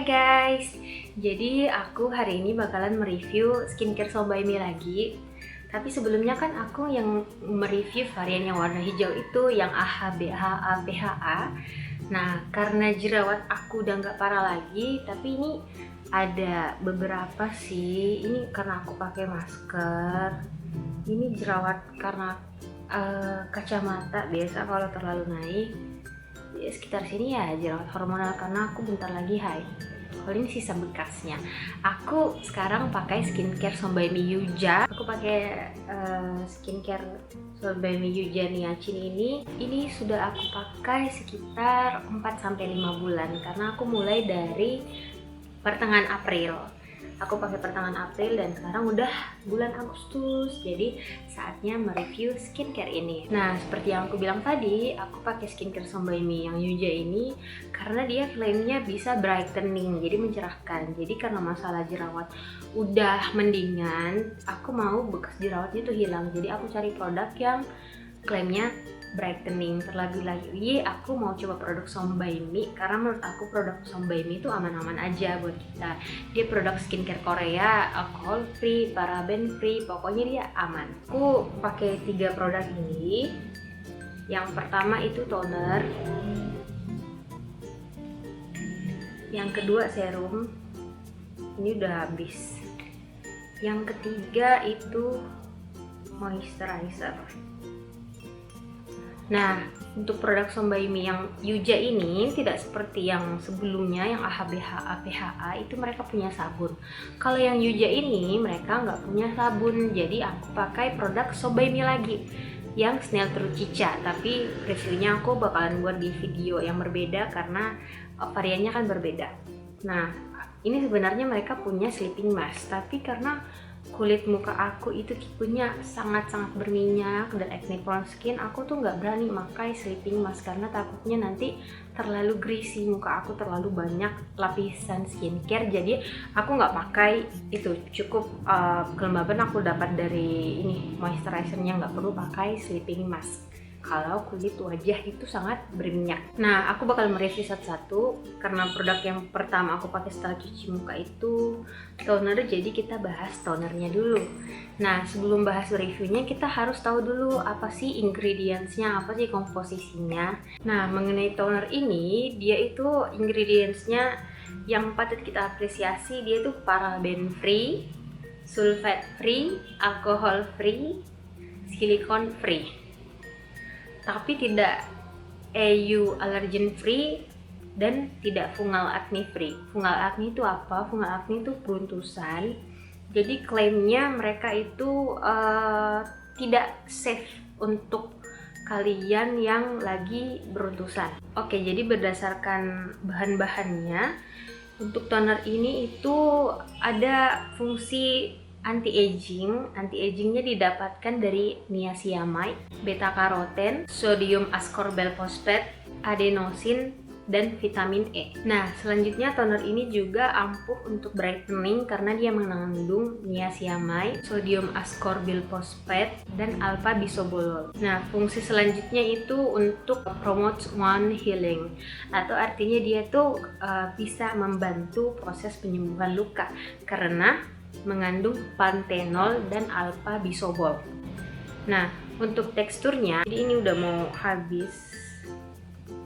guys, jadi aku hari ini bakalan mereview skincare So By Me lagi. Tapi sebelumnya kan aku yang mereview varian yang warna hijau itu, yang AHA, BHA, PHA. Nah, karena jerawat aku udah nggak parah lagi, tapi ini ada beberapa sih. Ini karena aku pakai masker. Ini jerawat karena kacamata biasa kalau terlalu naik. Ya, sekitar sini ya jerawat hormonal karena aku bentar lagi haid. Kalau ini sisa bekasnya. Aku sekarang pakai skincare So By Me Yuja. Aku pakai skincare So By Me Yuja Niacin ini. Ini sudah aku pakai sekitar 4-5 bulan karena aku mulai dari pertengahan April. Aku pakai pertengahan April dan sekarang udah bulan Agustus. Jadi saatnya mereview skincare ini. Nah, seperti yang aku bilang tadi, aku pakai skincare So By Me yang Yuja ini karena dia klaimnya bisa brightening, jadi mencerahkan. Jadi karena masalah jerawat udah mendingan, aku mau bekas jerawatnya tuh hilang. Jadi aku cari produk yang klaimnya brightening. Terlebih lagi aku mau coba produk So By Me karena menurut aku produk So By Me itu aman-aman aja buat kita. Dia produk skincare Korea, alcohol free, paraben free, pokoknya dia aman. Aku pakai 3 produk ini. Yang pertama itu toner, yang kedua serum, ini udah habis. Yang ketiga itu moisturizer. Nah, untuk produk So By Me yang Yuja ini tidak seperti yang sebelumnya, yang AHA, BHA, PHA itu mereka punya sabun. Kalau yang Yuja ini mereka nggak punya sabun, jadi aku pakai produk So By Me lagi yang Snail True Cica. Tapi reviewnya aku bakalan buat di video yang berbeda karena variannya kan berbeda. Nah, ini sebenarnya mereka punya sleeping mask, tapi karena kulit muka aku itu tipenya sangat-sangat berminyak dan acne prone skin, aku tuh nggak berani pakai sleeping mask karena takutnya nanti terlalu greasy, muka aku terlalu banyak lapisan skincare. Jadi aku nggak pakai itu, cukup kelembaban aku dapat dari ini moisturizernya, nggak perlu pakai sleeping mask kalau kulit wajah itu sangat berminyak. Nah, aku bakal mereview satu-satu karena produk yang pertama aku pakai setelah cuci muka itu toner, jadi kita bahas tonernya dulu. Nah, sebelum bahas reviewnya kita harus tahu dulu apa sih ingredientsnya, apa sih komposisinya. Nah, mengenai toner ini, dia itu ingredientsnya yang patut kita apresiasi, dia itu paraben free, sulfate free, alcohol free, silikon free. Tapi tidak EU allergen free dan tidak fungal acne free. Fungal acne itu apa? Fungal acne itu beruntusan. Jadi klaimnya mereka itu tidak safe untuk kalian yang lagi beruntusan. Oke, jadi berdasarkan bahan-bahannya, untuk toner ini itu ada fungsi anti-agingnya didapatkan dari niacinamide, beta karoten, sodium ascorbate phosphate, adenosin, dan vitamin E. Nah, selanjutnya toner ini juga ampuh untuk brightening karena dia mengandung niacinamide, sodium ascorbate phosphate, dan alpha bisobolol. Nah, fungsi selanjutnya itu untuk promote wound healing, atau artinya dia tuh bisa membantu proses penyembuhan luka karena mengandung pantenol dan alpha bisobol. Nah, untuk teksturnya, jadi ini udah mau habis.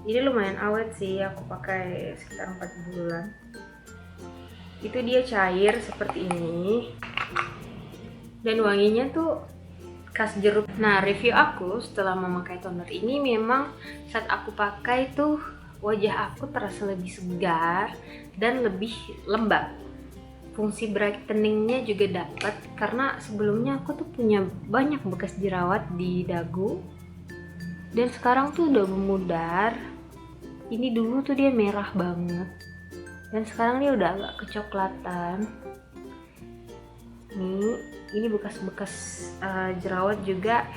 Ini lumayan awet sih, aku pakai sekitar 4 bulan. Itu dia cair seperti ini. Dan wanginya tuh khas jeruk. Nah, review aku setelah memakai toner ini, memang saat aku pakai tuh wajah aku terasa lebih segar dan lebih lembab. Fungsi brightening-nya juga dapat karena sebelumnya aku tuh punya banyak bekas jerawat di dagu dan sekarang tuh udah memudar. Ini dulu tuh dia merah banget dan sekarang dia udah agak kecoklatan. Ini bekas-bekas jerawat juga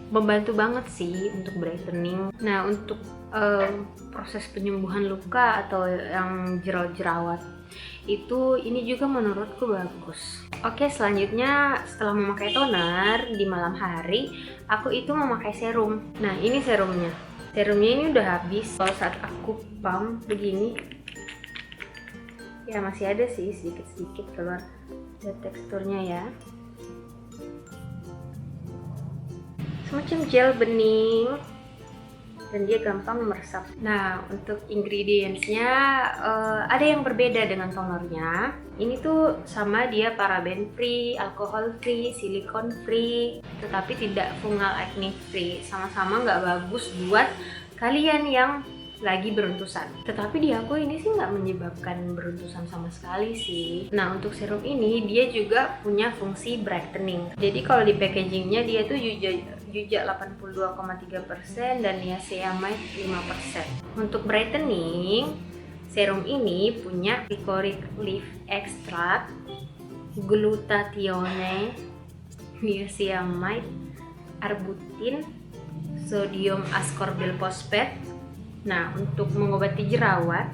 membantu banget sih untuk brightening. Nah, untuk proses penyembuhan luka atau yang jerawat itu, ini juga menurutku bagus. Oke, selanjutnya setelah memakai toner di malam hari, aku itu memakai serum. Nah, ini serumnya. Serumnya ini udah habis. Kalau saat aku pump begini, Ya masih ada sih sedikit-sedikit keluar. Lihat teksturnya ya, semacam gel bening dan dia gampang meresap. Nah, untuk ingredientsnya ada yang berbeda dengan tonernya. Ini tuh sama, dia paraben free, alkohol free, silikon free, tetapi tidak fungal acne free. Sama-sama nggak bagus buat kalian yang lagi beruntusan. Tetapi di aku ini sih nggak menyebabkan beruntusan sama sekali sih. Nah, untuk serum ini dia juga punya fungsi brightening. Jadi kalau di packagingnya dia tuh Juja 82,3% dan niacinamide 5%. Untuk brightening, serum ini punya licorice leaf extract, glutathione, niacinamide, arbutin, sodium ascorbyl phosphate. Nah, untuk mengobati jerawat,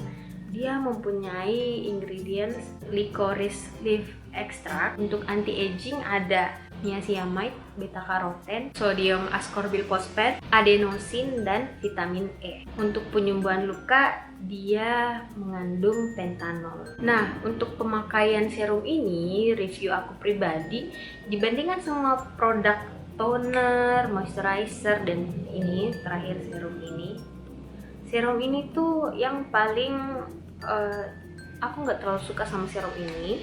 dia mempunyai ingredients licorice leaf extract. Untuk anti-aging ada niacinamide, beta karoten, sodium ascorbyl phosphate, adenosin, dan vitamin E. Untuk penyembuhan luka, dia mengandung pentanol. Nah, untuk pemakaian serum ini, review aku pribadi, dibandingkan semua produk toner, moisturizer, dan ini terakhir serum ini tuh yang paling aku nggak terlalu suka sama serum ini.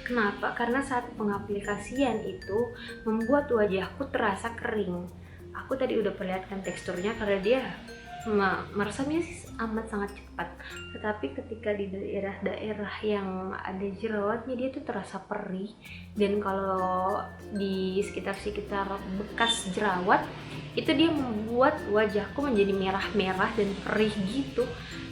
Kenapa? Karena saat pengaplikasian itu membuat wajahku terasa kering. Aku tadi udah perlihatkan teksturnya karena dia meresapnya sih amat sangat cepat. Tetapi ketika di daerah-daerah yang ada jerawatnya dia tuh terasa perih. Dan kalau di sekitar bekas jerawat itu dia membuat wajahku menjadi merah-merah dan perih gitu.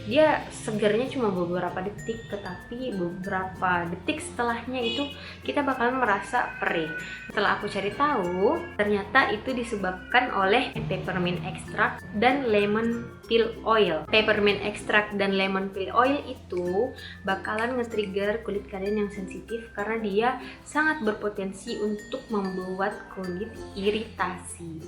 Dia segarnya cuma beberapa detik, tetapi beberapa detik setelahnya itu kita bakalan merasa perih. Setelah aku cari tahu, ternyata itu disebabkan oleh peppermint extract dan lemon peel oil. Peppermint extract dan lemon peel oil itu bakalan nge-trigger kulit kalian yang sensitif karena dia sangat berpotensi untuk membuat kulit iritasi.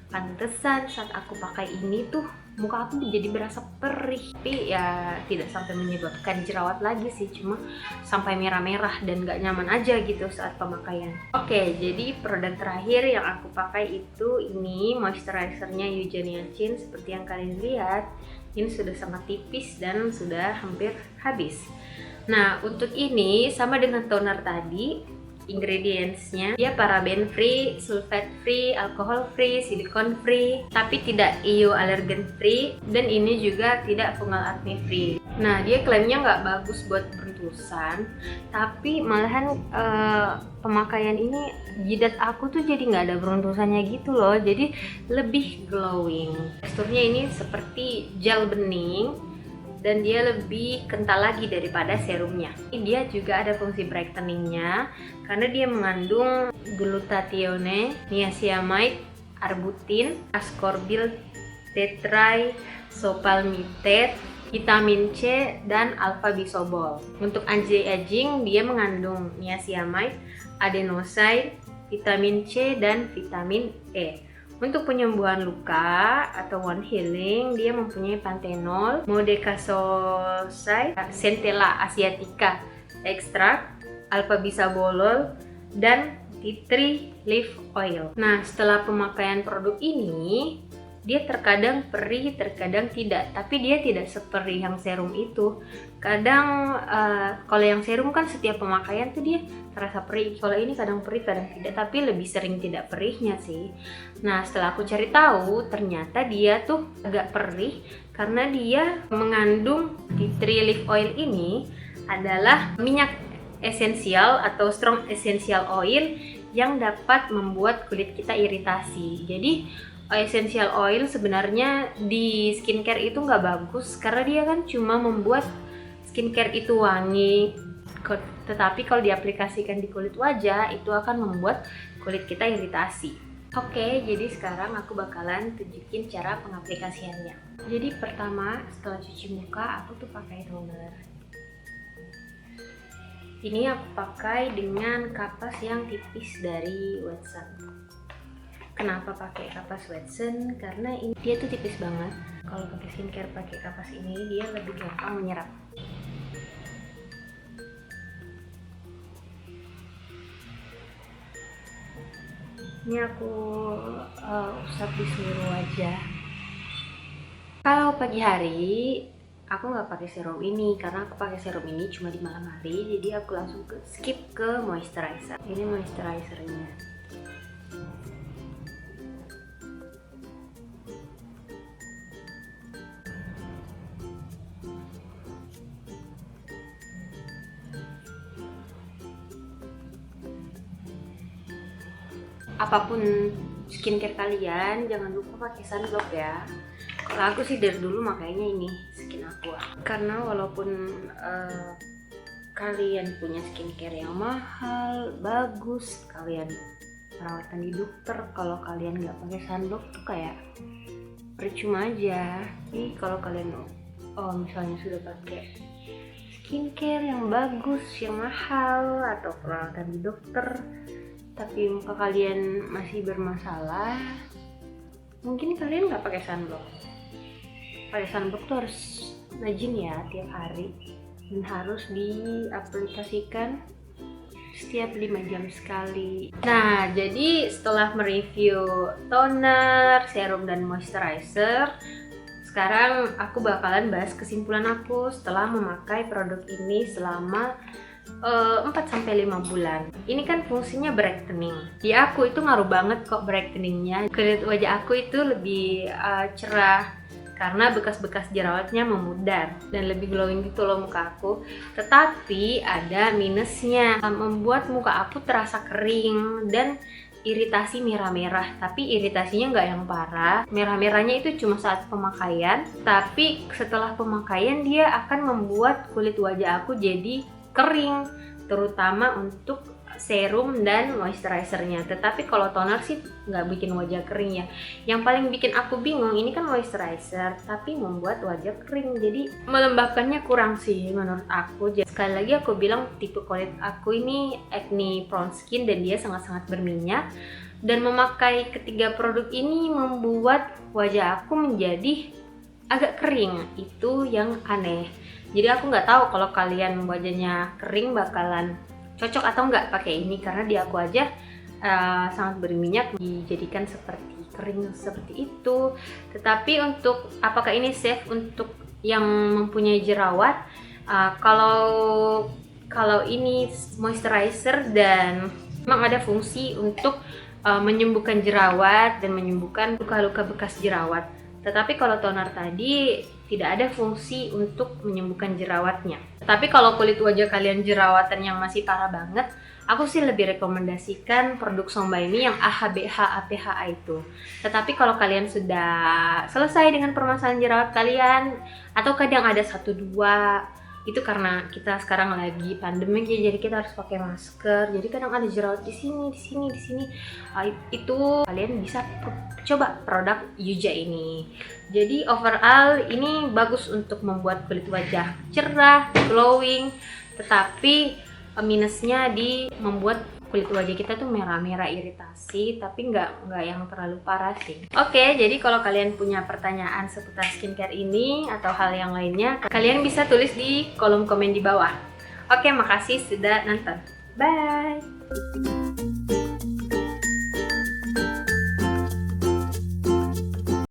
Pantesan saat aku pakai ini tuh muka aku jadi berasa perih, tapi ya tidak sampai menyebabkan jerawat lagi sih, cuma sampai merah-merah dan gak nyaman aja gitu saat pemakaian. Oke, jadi produk terakhir yang aku pakai itu ini moisturizernya Eugenia Chin. Seperti yang kalian lihat, ini sudah sangat tipis dan sudah hampir habis. Nah, untuk ini sama dengan toner tadi, ingredientsnya dia paraben free, sulfate free, alkohol free, silikon free, tapi tidak EU allergen free, dan ini juga tidak fungal acne free. Nah, dia klaimnya nggak bagus buat beruntusan, tapi malahan pemakaian ini jidat aku tuh jadi nggak ada beruntusannya gitu loh, jadi lebih glowing. Teksturnya ini seperti gel bening dan dia lebih kental lagi daripada serumnya. Dia juga ada fungsi brightening-nya karena dia mengandung glutathione, niacinamide, arbutin, ascorbyl tetraisopalmitate, vitamin C, dan alpha bisobol. Untuk anti-aging dia mengandung niacinamide, adenosine, vitamin C, dan vitamin E. Untuk penyembuhan luka atau wound healing, dia mempunyai pantenol, modecasoside, centella asiatica extract, alpha bisabolol, dan tea tree leaf oil. Nah, setelah pemakaian produk ini, dia terkadang perih, terkadang tidak, tapi dia tidak seperih yang serum itu. Kadang kalau yang serum kan setiap pemakaian tuh dia terasa perih, kalau ini kadang perih kadang tidak, tapi lebih sering tidak perihnya sih. Nah, setelah aku cari tahu, ternyata dia tuh agak perih karena dia mengandung tea tree leaf oil. Ini adalah minyak esensial atau strong essential oil yang dapat membuat kulit kita iritasi. Jadi essential oil sebenarnya di skincare itu nggak bagus karena dia kan cuma membuat skincare itu wangi, tetapi kalau diaplikasikan di kulit wajah itu akan membuat kulit kita iritasi. Oke, jadi sekarang aku bakalan tunjukin cara pengaplikasiannya. Jadi pertama, setelah cuci muka aku tuh pakai toner. Ini aku pakai dengan kapas yang tipis dari Watson. Kenapa pakai kapas Watson? Karena ini dia tuh tipis banget. Kalau pakai skincare pakai kapas ini dia lebih gampang menyerap. Ini aku usap di seluruh wajah. Kalau pagi hari aku nggak pakai serum ini karena aku pakai serum ini cuma di malam hari, jadi aku langsung skip ke moisturizer. Ini moisturizernya. Apapun skincare kalian, jangan lupa pakai sunblock ya. Kalau aku sih dari dulu makanya ini Skin Aqua. Karena walaupun kalian punya skincare yang mahal, bagus, kalian perawatan di dokter, kalau kalian nggak pakai sunblock tuh kayak percuma aja. Jadi kalau kalian misalnya sudah pakai skincare yang bagus, yang mahal, atau perawatan di dokter, tapi muka kalian masih bermasalah, mungkin kalian nggak pakai sunblock. Pakai sunblock tuh harus rajin ya, tiap hari, dan harus diaplikasikan setiap 5 jam sekali. Nah, jadi setelah mereview toner, serum, dan moisturizer, sekarang aku bakalan bahas kesimpulan aku setelah memakai produk ini selama 4-5 bulan. Ini kan fungsinya brightening. Di aku itu ngaruh banget kok brightening-nya. Kulit wajah aku itu lebih cerah karena bekas-bekas jerawatnya memudar dan lebih glowing gitu loh muka aku. Tetapi ada minusnya, membuat muka aku terasa kering dan iritasi merah-merah. Tapi iritasinya nggak yang parah. Merah-merahnya itu cuma saat pemakaian, tapi setelah pemakaian dia akan membuat kulit wajah aku jadi kering, terutama untuk serum dan moisturizernya. Tetapi kalau toner sih nggak bikin wajah kering ya. Yang paling bikin aku bingung, ini kan moisturizer tapi membuat wajah kering, jadi melembabkannya kurang sih menurut aku. Jadi, sekali lagi aku bilang tipe kulit aku ini acne prone skin dan dia sangat-sangat berminyak, dan memakai ketiga produk ini membuat wajah aku menjadi agak kering. Itu yang aneh. Jadi aku nggak tahu kalau kalian wajahnya kering bakalan cocok atau nggak pakai ini, karena di aku aja sangat berminyak, dijadikan seperti kering seperti itu. Tetapi untuk apakah ini safe untuk yang mempunyai jerawat? Kalau ini moisturizer dan memang ada fungsi untuk menyembuhkan jerawat dan menyembuhkan luka-luka bekas jerawat. Tetapi kalau toner tadi tidak ada fungsi untuk menyembuhkan jerawatnya. Tetapi kalau kulit wajah kalian jerawatan yang masih parah banget, aku sih lebih rekomendasikan produk Song By Me yang AHBH APHA itu. Tetapi kalau kalian sudah selesai dengan permasalahan jerawat kalian, atau kadang ada 1-2, itu karena kita sekarang lagi pandemik ya, jadi kita harus pakai masker. Jadi kadang ada jerawat di sini. Itu kalian bisa coba produk Yuja ini. Jadi overall ini bagus untuk membuat kulit wajah cerah, glowing. Tetapi minusnya di membuat kulit wajah kita tuh merah-merah, iritasi, tapi nggak yang terlalu parah sih. Oke, jadi kalau kalian punya pertanyaan seputar skincare ini atau hal yang lainnya, kalian bisa tulis di kolom komen di bawah. Oke, makasih sudah nonton. Bye!